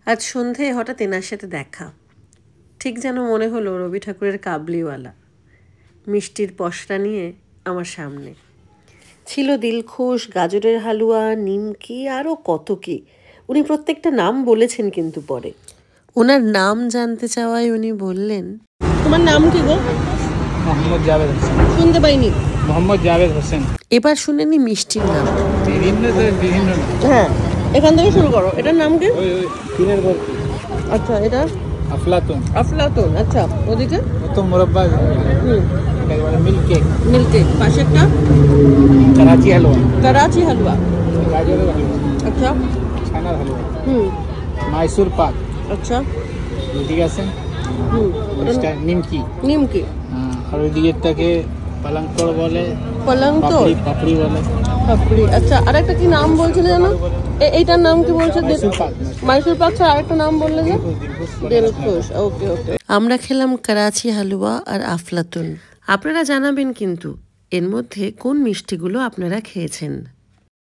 আজ সন্ধে হঠাৎ এনার সাথে দেখা, ঠিক যেন মনে হলো রবি ঠাকুরের কাবলিওয়ালা মিষ্টির পসরা নিয়ে আমার সামনে। ছিল দিলখুশ, গাজরের হালুয়া, নিমকি, আরও কত কি। উনি প্রত্যেকটা নাম বলেছেন, কিন্তু পরে ওনার নাম জানতে চাওয়ায় উনি বললেন, তোমার নাম কি গো? মোহাম্মদ জাভেদ হোসেন। শুনতে পাইনি। মোহাম্মদ জাভেদ হোসেন। এবার শুনেনি মিষ্টির নাম। বিভিন্ন হ্যাঁ, এখান থেকে শুরু করো। এটার নাম কি? তিলের বরফি। আচ্ছা, এটা আফলাতুন। আফলাতুন। আচ্ছা, ওদিকে তো মুরব্বা। Milk cake. Milk cake. পাশে একটা করাচি হালুয়া। করাচি হালুয়া। গাজরের হালুয়া। আচ্ছা। ছানার হালুয়া। মাইসুর পাক। আচ্ছা। ঠিক আছে। নিমকি। নিমকি। আর ওই দিকেরটাকে পালাঙ্কড় বলে। পালাঙ্কড়। পাপড়ি বলে। পাপড়ি। আচ্ছা, আর একটা কি নাম বলছিলে জানো? এইটার নাম কি বলছে? মাইসুর পাক ছাড়া আরেকটা নাম বললে যে? দিলখুশ। ওকে ওকে। আমরা খেলাম করাচি হালুয়া আর আফলাতুন। আপনারা জানাবেন কিন্তু এর মধ্যে কোন মিষ্টিগুলো আপনারা খেয়েছেন।